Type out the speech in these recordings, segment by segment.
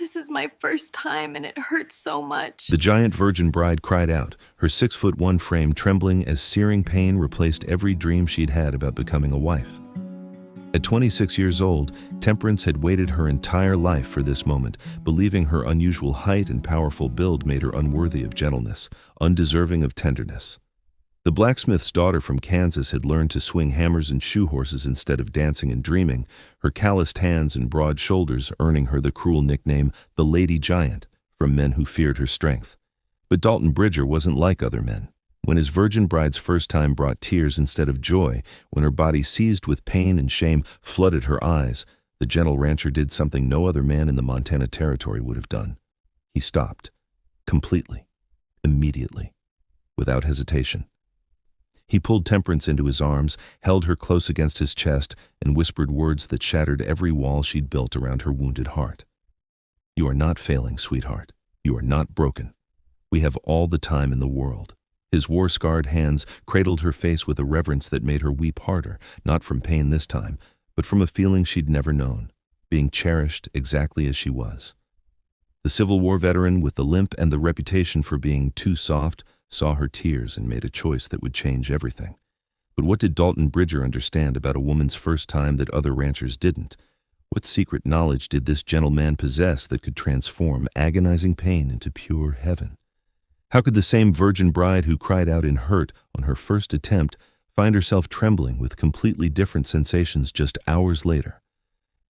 This is my first time and it hurts so much. The giant virgin bride cried out, her 6'1" frame trembling as searing pain replaced every dream she'd had about becoming a wife. At 26 years old, Temperance had waited her entire life for this moment, believing her unusual height and powerful build made her unworthy of gentleness, undeserving of tenderness. The blacksmith's daughter from Kansas had learned to swing hammers and shoe horses instead of dancing and dreaming, her calloused hands and broad shoulders earning her the cruel nickname, the Lady Giant, from men who feared her strength. But Dalton Bridger wasn't like other men. When his virgin bride's first time brought tears instead of joy, when her body seized with pain and shame flooded her eyes, the gentle rancher did something no other man in the Montana Territory would have done. He stopped. Completely. Immediately. Without hesitation. He pulled Temperance into his arms, held her close against his chest, and whispered words that shattered every wall she'd built around her wounded heart. "You are not failing, sweetheart. You are not broken. We have all the time in the world." His war-scarred hands cradled her face with a reverence that made her weep harder, not from pain this time, but from a feeling she'd never known, being cherished exactly as she was. The Civil War veteran, with the limp and the reputation for being too soft, saw her tears and made a choice that would change everything. But what did Dalton Bridger understand about a woman's first time that other ranchers didn't? What secret knowledge did this gentleman possess that could transform agonizing pain into pure heaven? How could the same virgin bride who cried out in hurt on her first attempt find herself trembling with completely different sensations just hours later?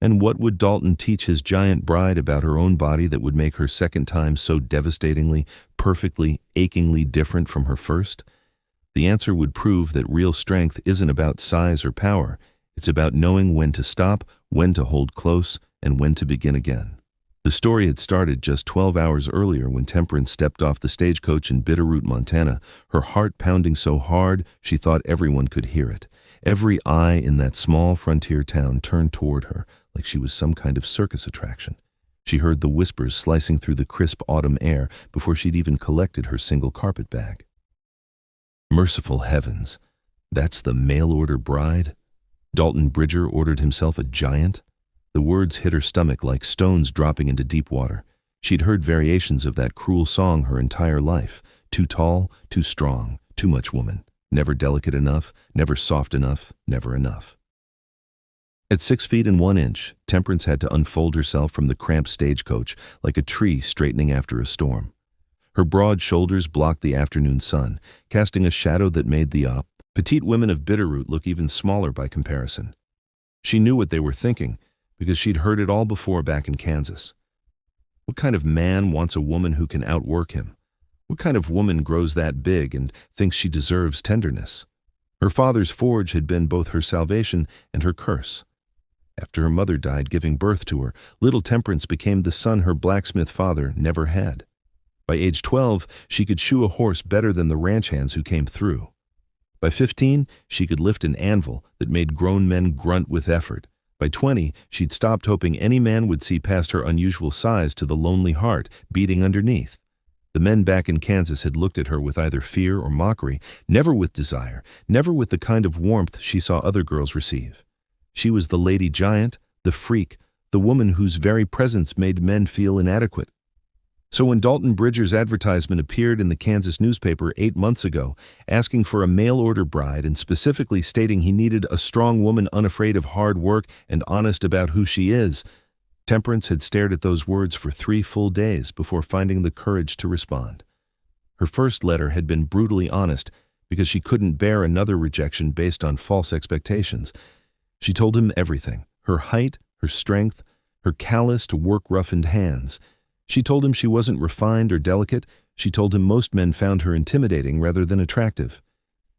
And what would Dalton teach his giant bride about her own body that would make her second time so devastatingly, perfectly, achingly different from her first? The answer would prove that real strength isn't about size or power. It's about knowing when to stop, when to hold close, and when to begin again. The story had started just 12 hours earlier when Temperance stepped off the stagecoach in Bitterroot, Montana, her heart pounding so hard she thought everyone could hear it. Every eye in that small frontier town turned toward her like she was some kind of circus attraction. She heard the whispers slicing through the crisp autumn air before she'd even collected her single carpet bag. Merciful heavens, that's the mail-order bride? Dalton Bridger ordered himself a giant? The words hit her stomach like stones dropping into deep water. She'd heard variations of that cruel song her entire life. Too tall, too strong, too much woman. Never delicate enough, never soft enough, never enough. At 6 feet and 1 inch, Temperance had to unfold herself from the cramped stagecoach like a tree straightening after a storm. Her broad shoulders blocked the afternoon sun, casting a shadow that made the petite women of Bitterroot look even smaller by comparison. She knew what they were thinking, because she'd heard it all before back in Kansas. What kind of man wants a woman who can outwork him? What kind of woman grows that big and thinks she deserves tenderness? Her father's forge had been both her salvation and her curse. After her mother died giving birth to her, little Temperance became the son her blacksmith father never had. By age 12, she could shoe a horse better than the ranch hands who came through. By 15, she could lift an anvil that made grown men grunt with effort. By 20, she'd stopped hoping any man would see past her unusual size to the lonely heart beating underneath. The men back in Kansas had looked at her with either fear or mockery, never with desire, never with the kind of warmth she saw other girls receive. She was the Lady Giant, the freak, the woman whose very presence made men feel inadequate. So when Dalton Bridger's advertisement appeared in the Kansas newspaper 8 months ago, asking for a mail-order bride and specifically stating he needed a strong woman unafraid of hard work and honest about who she is, Temperance had stared at those words for 3 full days before finding the courage to respond. Her first letter had been brutally honest because she couldn't bear another rejection based on false expectations. She told him everything, her height, her strength, her calloused, work-roughened hands. She told him she wasn't refined or delicate. She told him most men found her intimidating rather than attractive.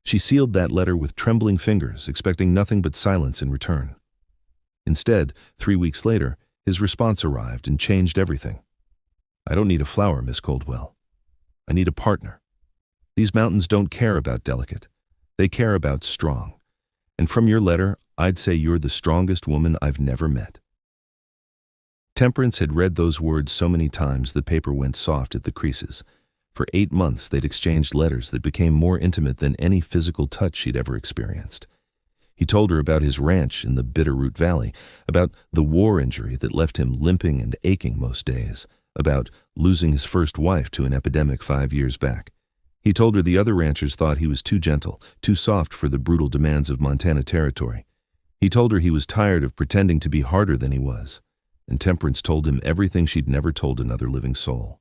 She sealed that letter with trembling fingers, expecting nothing but silence in return. Instead, 3 weeks later, his response arrived and changed everything. "I don't need a flower, Miss Coldwell. I need a partner. These mountains don't care about delicate. They care about strong. And from your letter, I'd say you're the strongest woman I've never met." Temperance had read those words so many times the paper went soft at the creases. For 8 months they'd exchanged letters that became more intimate than any physical touch she'd ever experienced. He told her about his ranch in the Bitterroot Valley, about the war injury that left him limping and aching most days, about losing his first wife to an epidemic 5 years back. He told her the other ranchers thought he was too gentle, too soft for the brutal demands of Montana territory. He told her he was tired of pretending to be harder than he was. And Temperance told him everything she'd never told another living soul,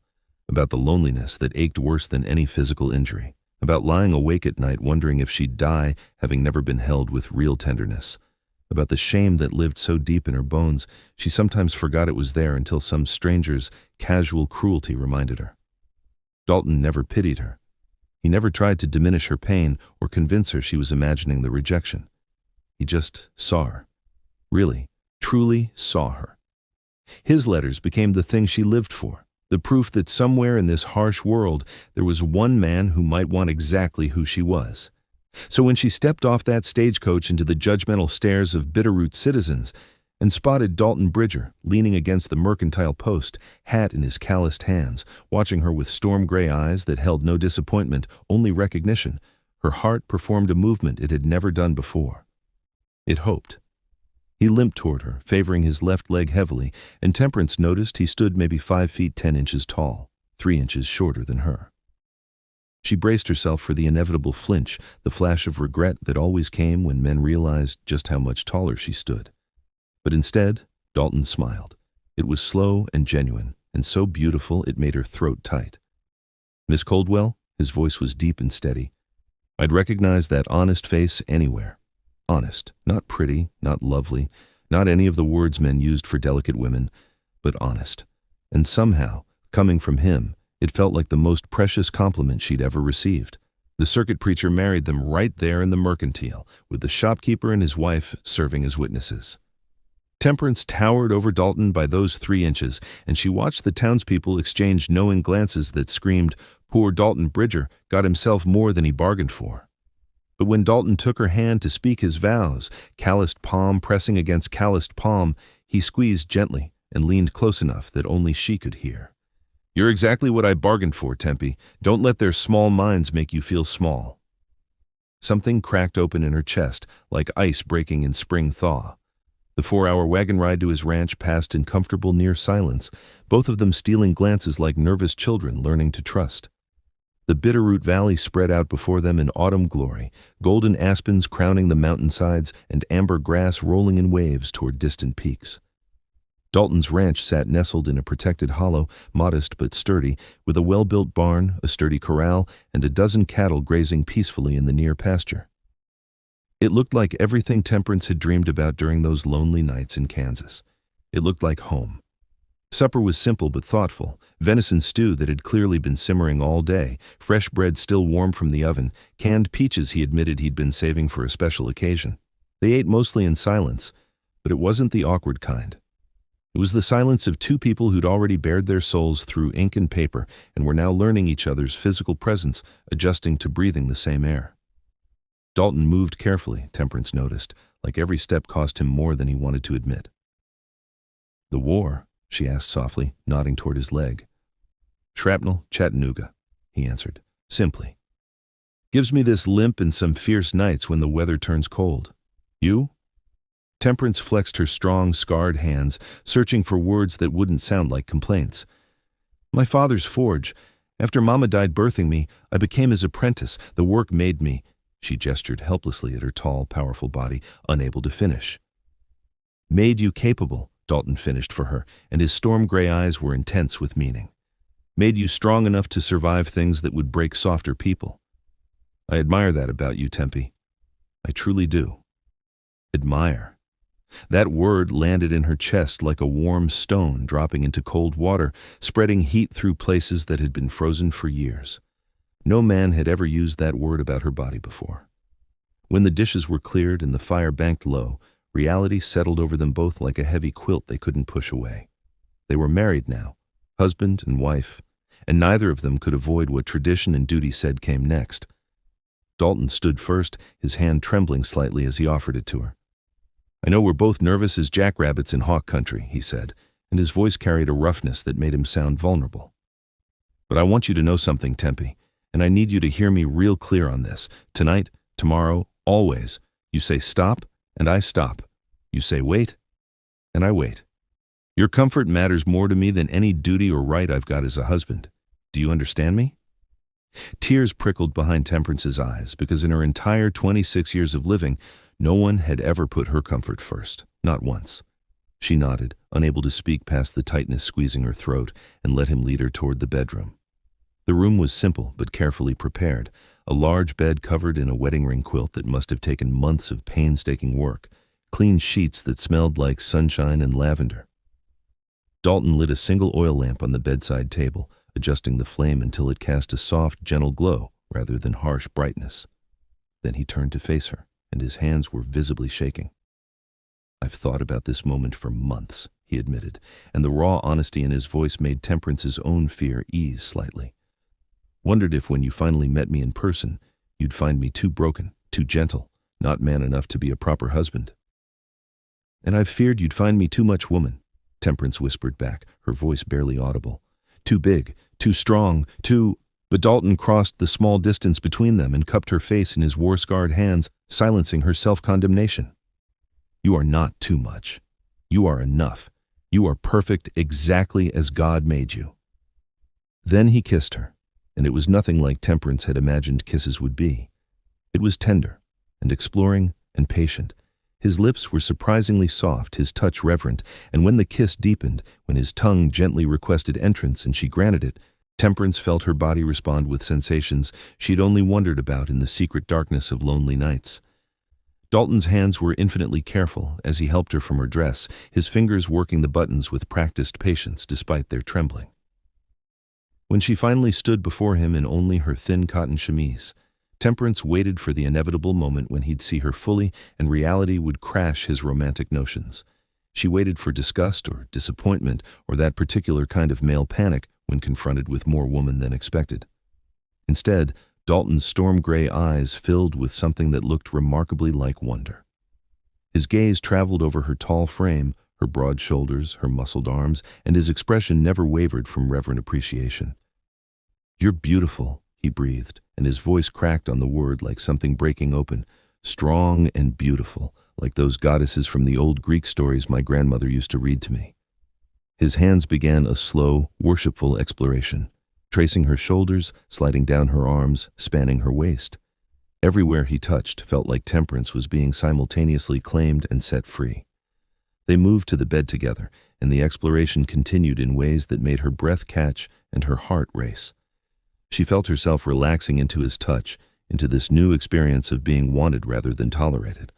about the loneliness that ached worse than any physical injury, about lying awake at night wondering if she'd die having never been held with real tenderness, about the shame that lived so deep in her bones she sometimes forgot it was there until some stranger's casual cruelty reminded her. Dalton never pitied her. He never tried to diminish her pain or convince her she was imagining the rejection. He just saw her. Really, truly saw her. His letters became the thing she lived for, the proof that somewhere in this harsh world there was one man who might want exactly who she was. So when she stepped off that stagecoach into the judgmental stares of Bitterroot citizens and spotted Dalton Bridger leaning against the mercantile post, hat in his calloused hands, watching her with storm-gray eyes that held no disappointment, only recognition, her heart performed a movement it had never done before. It hoped. He limped toward her, favoring his left leg heavily, and Temperance noticed he stood maybe 5 feet 10 inches tall, 3 inches shorter than her. She braced herself for the inevitable flinch, the flash of regret that always came when men realized just how much taller she stood. But instead, Dalton smiled. It was slow and genuine, and so beautiful it made her throat tight. "Miss Coldwell?" His voice was deep and steady. "I'd recognize that honest face anywhere. Honest, not pretty, not lovely, not any of the words men used for delicate women, but honest. And somehow, coming from him, it felt like the most precious compliment she'd ever received. The circuit preacher married them right there in the mercantile, with the shopkeeper and his wife serving as witnesses. Temperance towered over Dalton by those 3 inches, and she watched the townspeople exchange knowing glances that screamed, "Poor Dalton Bridger got himself more than he bargained for." But when Dalton took her hand to speak his vows, calloused palm pressing against calloused palm, he squeezed gently and leaned close enough that only she could hear. "You're exactly what I bargained for, Tempe. Don't let their small minds make you feel small." Something cracked open in her chest, like ice breaking in spring thaw. The 4-hour wagon ride to his ranch passed in comfortable near silence, both of them stealing glances like nervous children learning to trust. The Bitterroot Valley spread out before them in autumn glory, golden aspens crowning the mountainsides and amber grass rolling in waves toward distant peaks. Dalton's ranch sat nestled in a protected hollow, modest but sturdy, with a well-built barn, a sturdy corral, and a dozen cattle grazing peacefully in the near pasture. It looked like everything Temperance had dreamed about during those lonely nights in Kansas. It looked like home. Supper was simple but thoughtful, venison stew that had clearly been simmering all day, fresh bread still warm from the oven, canned peaches he admitted he'd been saving for a special occasion. They ate mostly in silence, but it wasn't the awkward kind. It was the silence of 2 people who'd already bared their souls through ink and paper and were now learning each other's physical presence, adjusting to breathing the same air. Dalton moved carefully, Temperance noticed, like every step cost him more than he wanted to admit. "The war?" she asked softly, nodding toward his leg. "Shrapnel, Chattanooga," he answered, simply. "Gives me this limp and some fierce nights when the weather turns cold. You?" Temperance flexed her strong, scarred hands, searching for words that wouldn't sound like complaints. "My father's forge. After Mama died birthing me, I became his apprentice. The work made me." She gestured helplessly at her tall, powerful body, unable to finish. "Made you capable," Dalton finished for her, and his storm-gray eyes were intense with meaning. "Made you strong enough to survive things that would break softer people. I admire that about you, Tempe. I truly do." Admire. That word landed in her chest like a warm stone dropping into cold water, spreading heat through places that had been frozen for years. No man had ever used that word about her body before. When the dishes were cleared and the fire banked low, reality settled over them both like a heavy quilt they couldn't push away. They were married now, husband and wife, and neither of them could avoid what tradition and duty said came next. Dalton stood first, his hand trembling slightly as he offered it to her. "I know we're both nervous as jackrabbits in hawk country," he said, and his voice carried a roughness that made him sound vulnerable. "But I want you to know something, Tempe, and I need you to hear me real clear on this. Tonight, tomorrow, always, You say stop, and I stop. You say wait, and I wait. Your comfort matters more to me than any duty or right I've got as a husband. Do you understand me?" Tears prickled behind Temperance's eyes because in her entire 26 years of living, no one had ever put her comfort first, not once. She nodded, unable to speak past the tightness squeezing her throat, and let him lead her toward the bedroom. The room was simple but carefully prepared, a large bed covered in a wedding ring quilt that must have taken months of painstaking work, clean sheets that smelled like sunshine and lavender. Dalton lit a single oil lamp on the bedside table, adjusting the flame until it cast a soft, gentle glow rather than harsh brightness. Then he turned to face her, and his hands were visibly shaking. "I've thought about this moment for months," he admitted, and the raw honesty in his voice made Temperance's own fear ease slightly. "Wondered if when you finally met me in person, you'd find me too broken, too gentle, not man enough to be a proper husband." "And I've feared you'd find me too much woman," Temperance whispered back, her voice barely audible. "Too big, too strong, too—" But Dalton crossed the small distance between them and cupped her face in his war-scarred hands, silencing her self-condemnation. "You are not too much. You are enough. You are perfect exactly as God made you." Then he kissed her, and it was nothing like Temperance had imagined kisses would be. It was tender and exploring and patient. His lips were surprisingly soft, his touch reverent, and when the kiss deepened, when his tongue gently requested entrance and she granted it, Temperance felt her body respond with sensations she'd only wondered about in the secret darkness of lonely nights. Dalton's hands were infinitely careful as he helped her from her dress, his fingers working the buttons with practiced patience despite their trembling. When she finally stood before him in only her thin cotton chemise, Temperance waited for the inevitable moment when he'd see her fully and reality would crash his romantic notions. She waited for disgust or disappointment or that particular kind of male panic when confronted with more woman than expected. Instead, Dalton's storm-gray eyes filled with something that looked remarkably like wonder. His gaze traveled over her tall frame, her broad shoulders, her muscled arms, and his expression never wavered from reverent appreciation. "You're beautiful," he breathed, and his voice cracked on the word like something breaking open. "Strong and beautiful, like those goddesses from the old Greek stories my grandmother used to read to me." His hands began a slow, worshipful exploration, tracing her shoulders, sliding down her arms, spanning her waist. Everywhere he touched felt like Temperance was being simultaneously claimed and set free. They moved to the bed together, and the exploration continued in ways that made her breath catch and her heart race. She felt herself relaxing into his touch, into this new experience of being wanted rather than tolerated.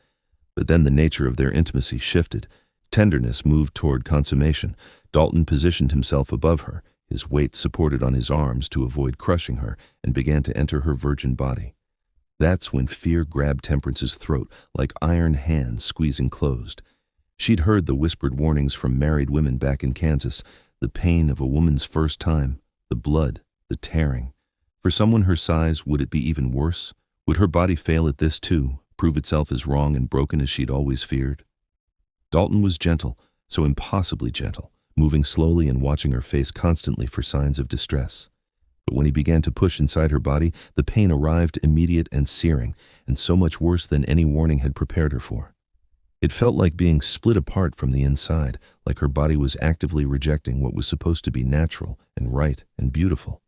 But then the nature of their intimacy shifted. Tenderness moved toward consummation. Dalton positioned himself above her, his weight supported on his arms to avoid crushing her, and began to enter her virgin body. That's when fear grabbed Temperance's throat like iron hands squeezing closed. She'd heard the whispered warnings from married women back in Kansas, the pain of a woman's first time, the blood, the tearing. For someone her size, would it be even worse? Would her body fail at this too, prove itself as wrong and broken as she'd always feared? Dalton was gentle, so impossibly gentle, moving slowly and watching her face constantly for signs of distress. But when he began to push inside her body, the pain arrived immediate and searing, and so much worse than any warning had prepared her for. It felt like being split apart from the inside, like her body was actively rejecting what was supposed to be natural and right and beautiful.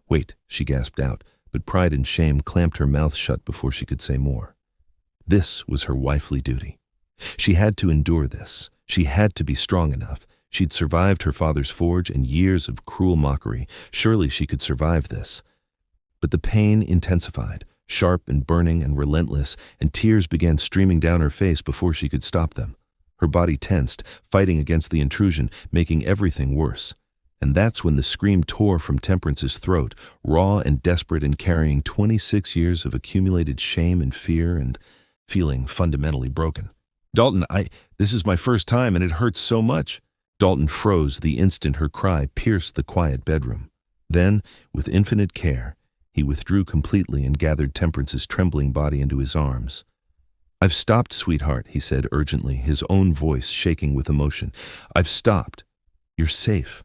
"Wait," she gasped out, but pride and shame clamped her mouth shut before she could say more. This was her wifely duty. She had to endure this. She had to be strong enough. She'd survived her father's forge and years of cruel mockery. Surely she could survive this. But the pain intensified, sharp and burning and relentless, and tears began streaming down her face before she could stop them. Her body tensed, fighting against the intrusion, making everything worse. And that's when the scream tore from Temperance's throat, raw and desperate and carrying 26 years of accumulated shame and fear and feeling fundamentally broken. "Dalton, this is my first time and it hurts so much." Dalton froze the instant her cry pierced the quiet bedroom. Then, with infinite care, he withdrew completely and gathered Temperance's trembling body into his arms. "I've stopped, sweetheart," he said urgently, his own voice shaking with emotion. "I've stopped. You're safe.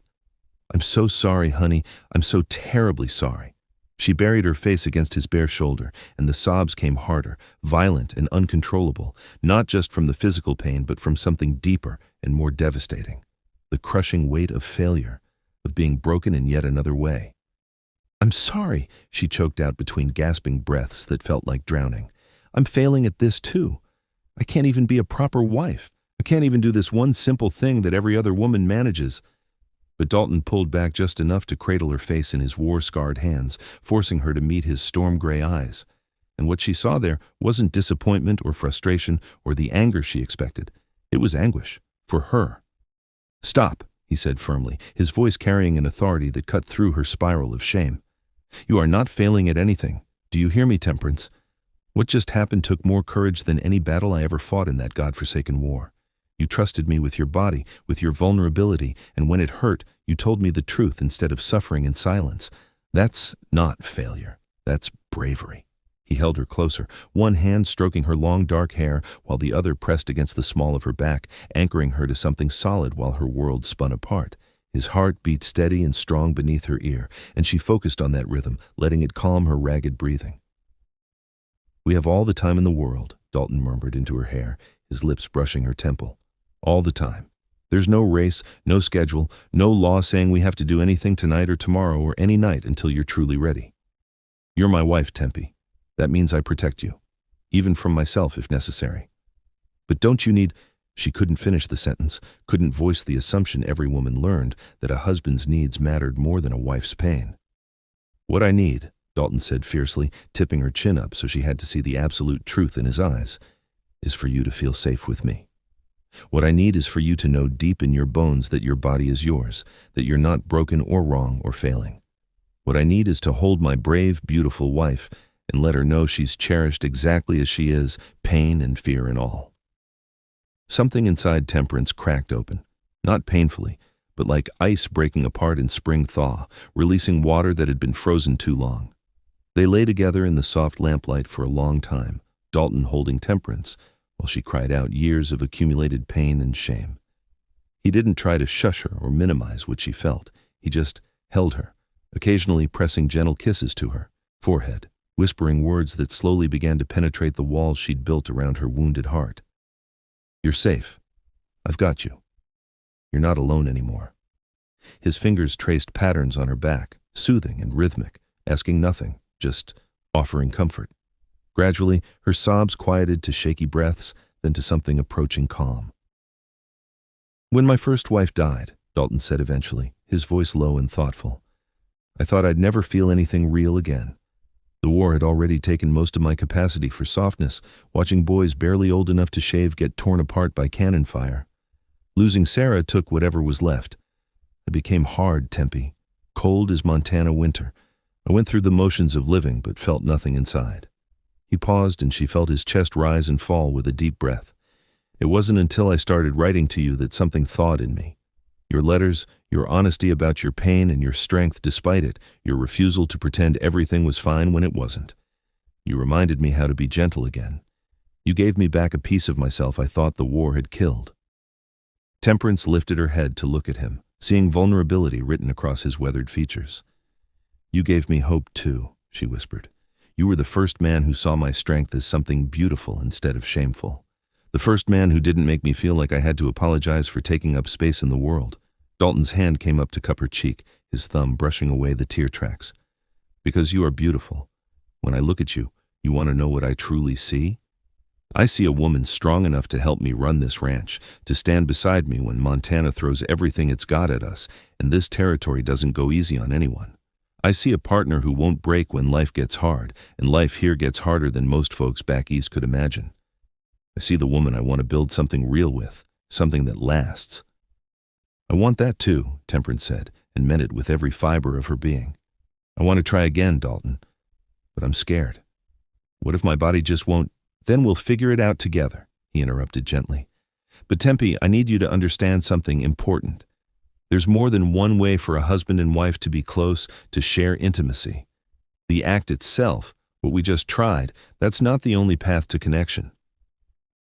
I'm so sorry, honey. I'm so terribly sorry." She buried her face against his bare shoulder, and the sobs came harder, violent and uncontrollable, not just from the physical pain but from something deeper and more devastating. The crushing weight of failure, of being broken in yet another way. "I'm sorry," she choked out between gasping breaths that felt like drowning. "I'm failing at this too. I can't even be a proper wife. I can't even do this one simple thing that every other woman manages." But Dalton pulled back just enough to cradle her face in his war-scarred hands, forcing her to meet his storm-gray eyes. And what she saw there wasn't disappointment or frustration or the anger she expected. It was anguish. For her. "Stop," he said firmly, his voice carrying an authority that cut through her spiral of shame. "You are not failing at anything. Do you hear me, Temperance? What just happened took more courage than any battle I ever fought in that godforsaken war. You trusted me with your body, with your vulnerability, and when it hurt, you told me the truth instead of suffering in silence. That's not failure. That's bravery." He held her closer, one hand stroking her long dark hair while the other pressed against the small of her back, anchoring her to something solid while her world spun apart. His heart beat steady and strong beneath her ear, and she focused on that rhythm, letting it calm her ragged breathing. "We have all the time in the world," Dalton murmured into her hair, his lips brushing her temple. "All the time. There's no race, no schedule, no law saying we have to do anything tonight or tomorrow or any night until you're truly ready. You're my wife, Tempe. That means I protect you, even from myself if necessary. But don't you need—" She couldn't finish the sentence, couldn't voice the assumption every woman learned that a husband's needs mattered more than a wife's pain. "What I need," Dalton said fiercely, tipping her chin up so she had to see the absolute truth in his eyes, "is for you to feel safe with me. What I need is for you to know deep in your bones that your body is yours, that you're not broken or wrong or failing. What I need is to hold my brave, beautiful wife and let her know she's cherished exactly as she is, pain and fear and all." Something inside Temperance cracked open, not painfully, but like ice breaking apart in spring thaw, releasing water that had been frozen too long. They lay together in the soft lamplight for a long time, Dalton holding Temperance, while she cried out years of accumulated pain and shame. He didn't try to shush her or minimize what she felt. He just held her, occasionally pressing gentle kisses to her forehead, whispering words that slowly began to penetrate the walls she'd built around her wounded heart. "You're safe. I've got you. You're not alone anymore." His fingers traced patterns on her back, soothing and rhythmic, asking nothing, just offering comfort. Gradually, her sobs quieted to shaky breaths, then to something approaching calm. "When my first wife died," Dalton said eventually, his voice low and thoughtful, "I thought I'd never feel anything real again. The war had already taken most of my capacity for softness, watching boys barely old enough to shave get torn apart by cannon fire. Losing Sarah took whatever was left. I became hard, Tempe, cold as Montana winter. I went through the motions of living but felt nothing inside." He paused and she felt his chest rise and fall with a deep breath. "It wasn't until I started writing to you that something thawed in me. Your letters, your honesty about your pain and your strength despite it, your refusal to pretend everything was fine when it wasn't. You reminded me how to be gentle again. You gave me back a piece of myself I thought the war had killed." Temperance lifted her head to look at him, seeing vulnerability written across his weathered features. "You gave me hope too," she whispered. "You were the first man who saw my strength as something beautiful instead of shameful. The first man who didn't make me feel like I had to apologize for taking up space in the world." Dalton's hand came up to cup her cheek, his thumb brushing away the tear tracks. "Because you are beautiful. When I look at you, you want to know what I truly see? I see a woman strong enough to help me run this ranch, to stand beside me when Montana throws everything it's got at us, and this territory doesn't go easy on anyone. I see a partner who won't break when life gets hard, and life here gets harder than most folks back east could imagine. I see the woman I want to build something real with, something that lasts." "I want that too," Temperance said, and meant it with every fiber of her being. "I want to try again, Dalton, but I'm scared. What if my body just won't—" "Then we'll figure it out together," he interrupted gently. "But Tempe, I need you to understand something important. There's more than one way for a husband and wife to be close, to share intimacy. The act itself, what we just tried, that's not the only path to connection."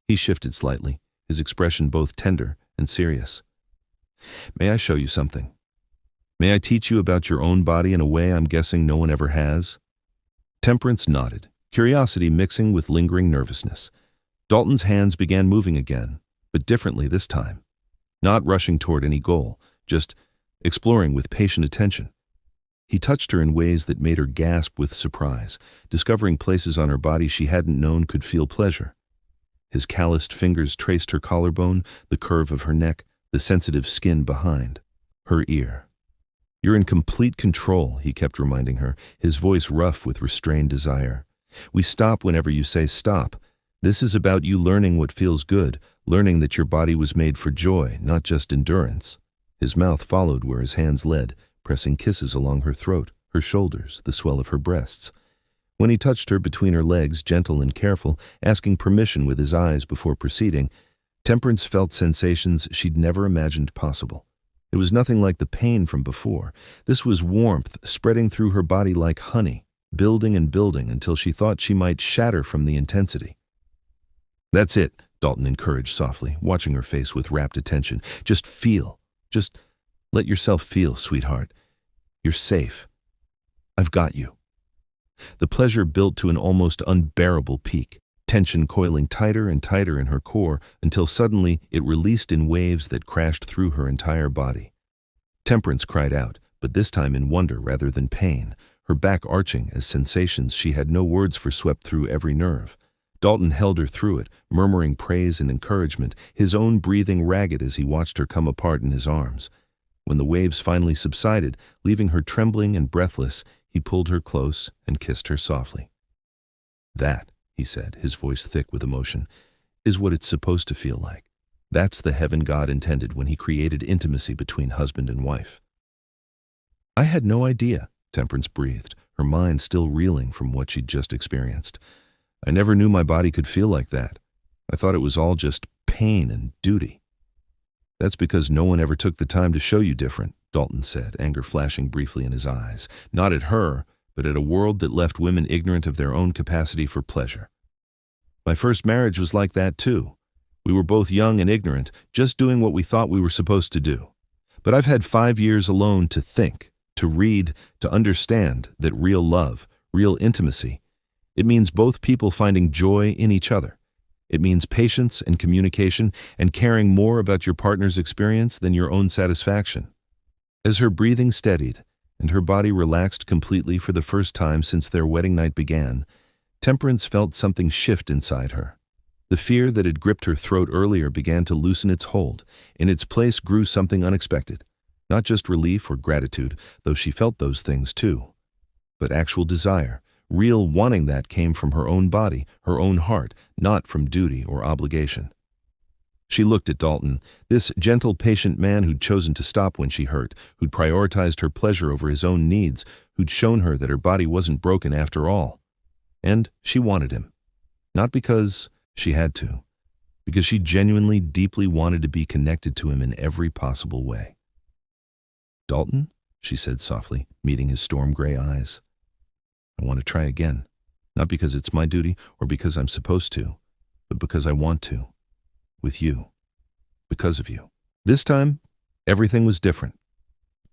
He shifted slightly, his expression both tender and serious. "May I show you something? May I teach you about your own body in a way I'm guessing no one ever has?" Temperance nodded, curiosity mixing with lingering nervousness. Dalton's hands began moving again, but differently this time. Not rushing toward any goal, just exploring with patient attention. He touched her in ways that made her gasp with surprise, discovering places on her body she hadn't known could feel pleasure. His calloused fingers traced her collarbone, the curve of her neck, the sensitive skin behind. Her ear. "You're in complete control," he kept reminding her, his voice rough with restrained desire. "We stop whenever you say stop. This is about you learning what feels good, learning that your body was made for joy, not just endurance." His mouth followed where his hands led, pressing kisses along her throat, her shoulders, the swell of her breasts. When he touched her between her legs, gentle and careful, asking permission with his eyes before proceeding, Temperance felt sensations she'd never imagined possible. It was nothing like the pain from before. This was warmth spreading through her body like honey, building and building until she thought she might shatter from the intensity. "That's it," Dalton encouraged softly, watching her face with rapt attention. "Just feel. Just let yourself feel, sweetheart. You're safe. I've got you." The pleasure built to an almost unbearable peak, tension coiling tighter and tighter in her core until suddenly it released in waves that crashed through her entire body. Temperance cried out, but this time in wonder rather than pain, her back arching as sensations she had no words for swept through every nerve. Dalton held her through it, murmuring praise and encouragement, his own breathing ragged as he watched her come apart in his arms. When the waves finally subsided, leaving her trembling and breathless, he pulled her close and kissed her softly. "That," he said, his voice thick with emotion, "is what it's supposed to feel like. That's the heaven God intended when he created intimacy between husband and wife." "I had no idea," Temperance breathed, her mind still reeling from what she'd just experienced. "I never knew my body could feel like that. I thought it was all just pain and duty." "That's because no one ever took the time to show you different," Dalton said, anger flashing briefly in his eyes, not at her, but at a world that left women ignorant of their own capacity for pleasure. "My first marriage was like that too. We were both young and ignorant, just doing what we thought we were supposed to do. But I've had 5 years alone to think, to read, to understand that real love, real intimacy, it means both people finding joy in each other. It means patience and communication and caring more about your partner's experience than your own satisfaction." As her breathing steadied and her body relaxed completely for the first time since their wedding night began, Temperance felt something shift inside her. The fear that had gripped her throat earlier began to loosen its hold. In its place grew something unexpected. Not just relief or gratitude, though she felt those things too, but actual desire. Real wanting that came from her own body, her own heart, not from duty or obligation. She looked at Dalton, this gentle, patient man who'd chosen to stop when she hurt, who'd prioritized her pleasure over his own needs, who'd shown her that her body wasn't broken after all. And she wanted him. Not because she had to, because she genuinely, deeply wanted to be connected to him in every possible way. "Dalton," she said softly, meeting his storm-gray eyes. "I want to try again, not because it's my duty or because I'm supposed to, but because I want to. With you. Because of you." This time, everything was different.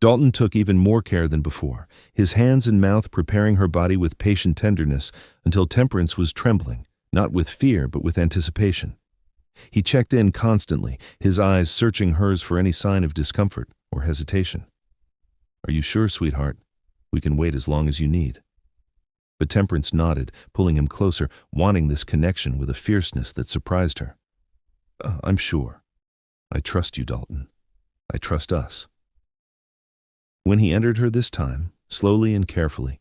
Dalton took even more care than before, his hands and mouth preparing her body with patient tenderness until Temperance was trembling, not with fear but with anticipation. He checked in constantly, his eyes searching hers for any sign of discomfort or hesitation. "Are you sure, sweetheart? We can wait as long as you need." But Temperance nodded, pulling him closer, wanting this connection with a fierceness that surprised her. "I'm sure. I trust you, Dalton. I trust us." When he entered her this time, slowly and carefully,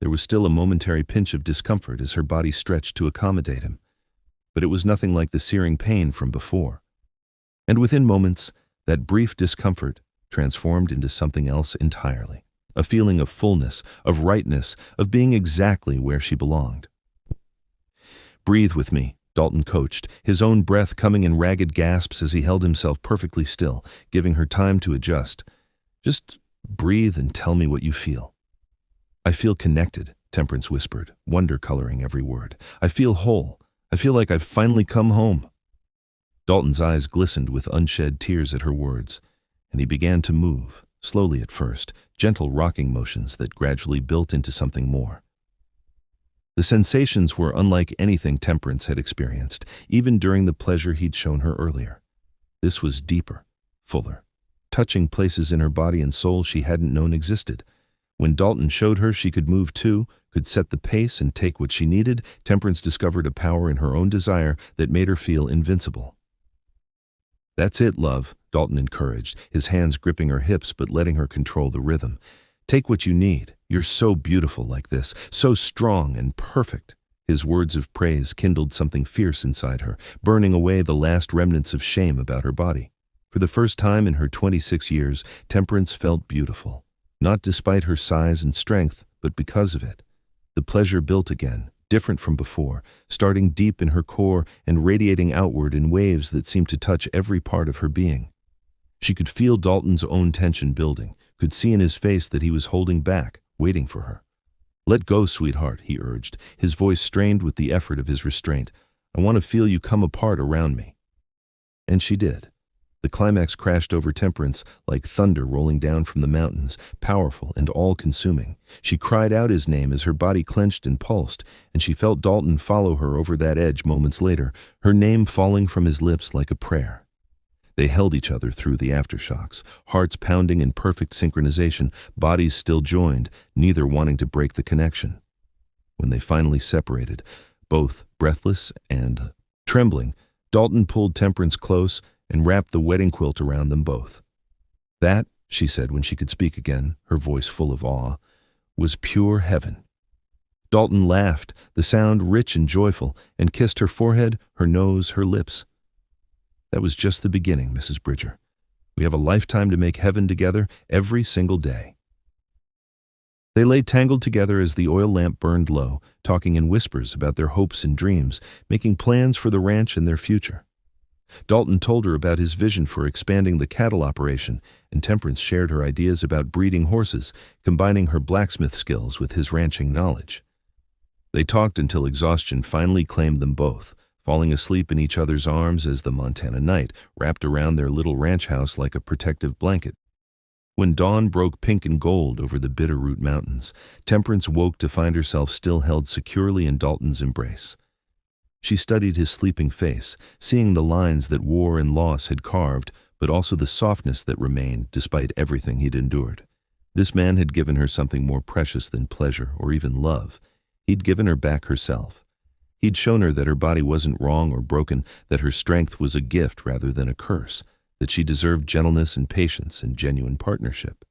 there was still a momentary pinch of discomfort as her body stretched to accommodate him, but it was nothing like the searing pain from before. And within moments, that brief discomfort transformed into something else entirely, a feeling of fullness, of rightness, of being exactly where she belonged. "Breathe with me," Dalton coached, his own breath coming in ragged gasps as he held himself perfectly still, giving her time to adjust. "Just breathe and tell me what you feel." "I feel connected," Temperance whispered, wonder coloring every word. "I feel whole. I feel like I've finally come home." Dalton's eyes glistened with unshed tears at her words, and he began to move, slowly at first, gentle rocking motions that gradually built into something more. The sensations were unlike anything Temperance had experienced, even during the pleasure he'd shown her earlier. This was deeper, fuller, touching places in her body and soul she hadn't known existed. When Dalton showed her she could move too, could set the pace and take what she needed, Temperance discovered a power in her own desire that made her feel invincible. "That's it, love," Dalton encouraged, his hands gripping her hips but letting her control the rhythm. "Take what you need. You're so beautiful like this, so strong and perfect." His words of praise kindled something fierce inside her, burning away the last remnants of shame about her body. For the first time in her 26 years, Temperance felt beautiful. Not despite her size and strength, but because of it. The pleasure built again, different from before, starting deep in her core and radiating outward in waves that seemed to touch every part of her being. She could feel Dalton's own tension building, could see in his face that he was holding back, waiting for her. "Let go, sweetheart," he urged, his voice strained with the effort of his restraint. "I want to feel you come apart around me." And she did. The climax crashed over Temperance like thunder rolling down from the mountains, powerful and all-consuming. She cried out his name as her body clenched and pulsed, and she felt Dalton follow her over that edge moments later, her name falling from his lips like a prayer. They held each other through the aftershocks, hearts pounding in perfect synchronization, bodies still joined, neither wanting to break the connection. When they finally separated, both breathless and trembling, Dalton pulled Temperance close and wrapped the wedding quilt around them both. "That," she said when she could speak again, her voice full of awe, "was pure heaven." Dalton laughed, the sound rich and joyful, and kissed her forehead, her nose, her lips. "That was just the beginning, Mrs. Bridger. We have a lifetime to make heaven together every single day." They lay tangled together as the oil lamp burned low, talking in whispers about their hopes and dreams, making plans for the ranch and their future. Dalton told her about his vision for expanding the cattle operation, and Temperance shared her ideas about breeding horses, combining her blacksmith skills with his ranching knowledge. They talked until exhaustion finally claimed them both, falling asleep in each other's arms as the Montana night wrapped around their little ranch house like a protective blanket. When dawn broke pink and gold over the Bitterroot Mountains, Temperance woke to find herself still held securely in Dalton's embrace. She studied his sleeping face, seeing the lines that war and loss had carved, but also the softness that remained despite everything he'd endured. This man had given her something more precious than pleasure or even love. He'd given her back herself. He'd shown her that her body wasn't wrong or broken, that her strength was a gift rather than a curse, that she deserved gentleness and patience and genuine partnership.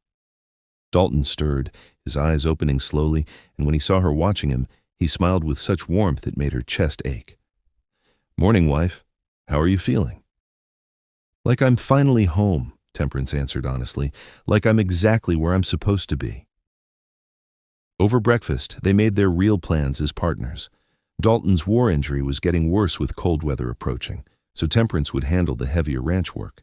Dalton stirred, his eyes opening slowly, and when he saw her watching him, he smiled with such warmth it made her chest ache. "Morning, wife. How are you feeling?" "Like I'm finally home," Temperance answered honestly, "like I'm exactly where I'm supposed to be." Over breakfast, they made their real plans as partners. Dalton's war injury was getting worse with cold weather approaching, so Temperance would handle the heavier ranch work.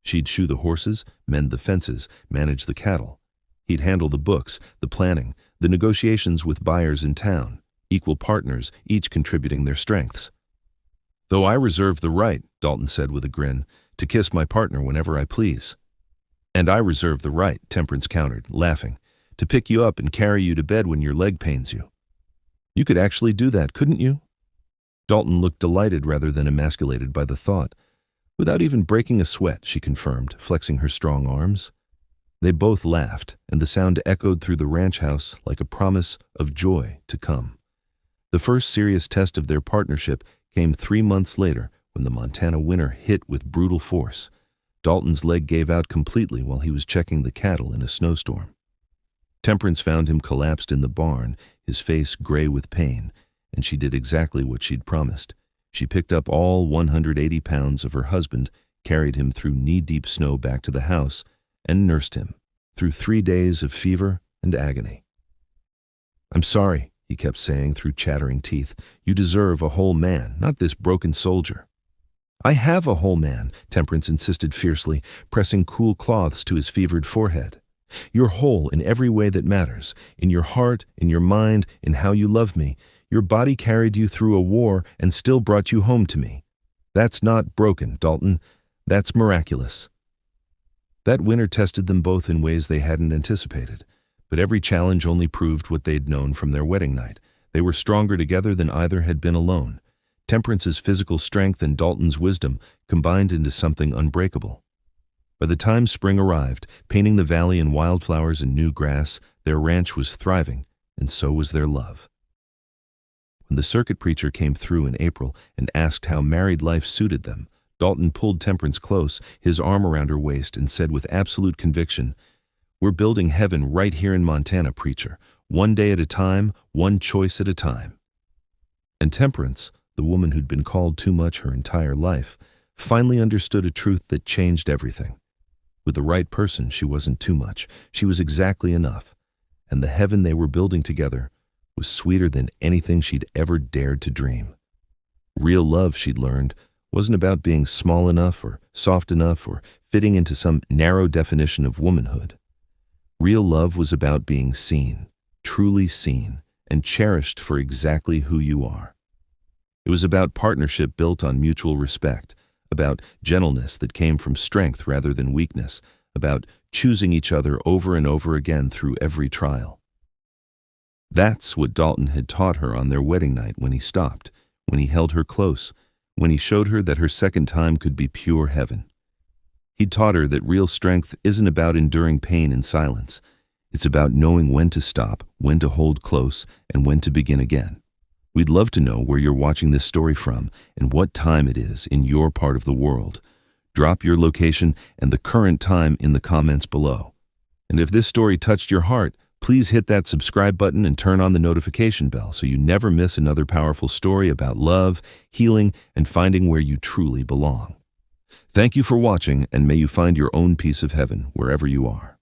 She'd shoe the horses, mend the fences, manage the cattle. He'd handle the books, the planning, the negotiations with buyers in town, equal partners, each contributing their strengths. "Though I reserve the right," Dalton said with a grin, "to kiss my partner whenever I please." "And I reserve the right," Temperance countered, laughing, "to pick you up and carry you to bed when your leg pains you." "You could actually do that, couldn't you?" Dalton looked delighted rather than emasculated by the thought. "Without even breaking a sweat," she confirmed, flexing her strong arms. They both laughed, and the sound echoed through the ranch house like a promise of joy to come. The first serious test of their partnership came 3 months later when the Montana winter hit with brutal force. Dalton's leg gave out completely while he was checking the cattle in a snowstorm. Temperance found him collapsed in the barn, his face gray with pain, and she did exactly what she'd promised. She picked up all 180 pounds of her husband, carried him through knee-deep snow back to the house, and nursed him through 3 days of fever and agony. "I'm sorry," he kept saying through chattering teeth. "You deserve a whole man, not this broken soldier." "I have a whole man," Temperance insisted fiercely, pressing cool cloths to his fevered forehead. "You're whole in every way that matters, in your heart, in your mind, in how you love me. Your body carried you through a war and still brought you home to me. That's not broken, Dalton. That's miraculous." That winter tested them both in ways they hadn't anticipated, but every challenge only proved what they'd known from their wedding night, They were stronger together than either had been alone. Temperance's physical strength and Dalton's wisdom combined into something unbreakable. By the time spring arrived, painting the valley in wildflowers and new grass, their ranch was thriving, and so was their love. When the circuit preacher came through in April and asked how married life suited them, Dalton pulled Temperance close, his arm around her waist, and said with absolute conviction, "We're building heaven right here in Montana, preacher. One day at a time, one choice at a time." And Temperance, the woman who'd been called too much her entire life, finally understood a truth that changed everything. With the right person, she wasn't too much. She was exactly enough. And the heaven they were building together was sweeter than anything she'd ever dared to dream. Real love, she'd learned, wasn't about being small enough or soft enough or fitting into some narrow definition of womanhood. Real love was about being seen, truly seen, and cherished for exactly who you are. It was about partnership built on mutual respect, about gentleness that came from strength rather than weakness, about choosing each other over and over again through every trial. That's what Dalton had taught her on their wedding night when he stopped, when he held her close, when he showed her that her second time could be pure heaven. He'd taught her that real strength isn't about enduring pain in silence. It's about knowing when to stop, when to hold close, and when to begin again. We'd love to know where you're watching this story from and what time it is in your part of the world. Drop your location and the current time in the comments below. And if this story touched your heart, please hit that subscribe button and turn on the notification bell so you never miss another powerful story about love, healing, and finding where you truly belong. Thank you for watching, and may you find your own piece of heaven wherever you are.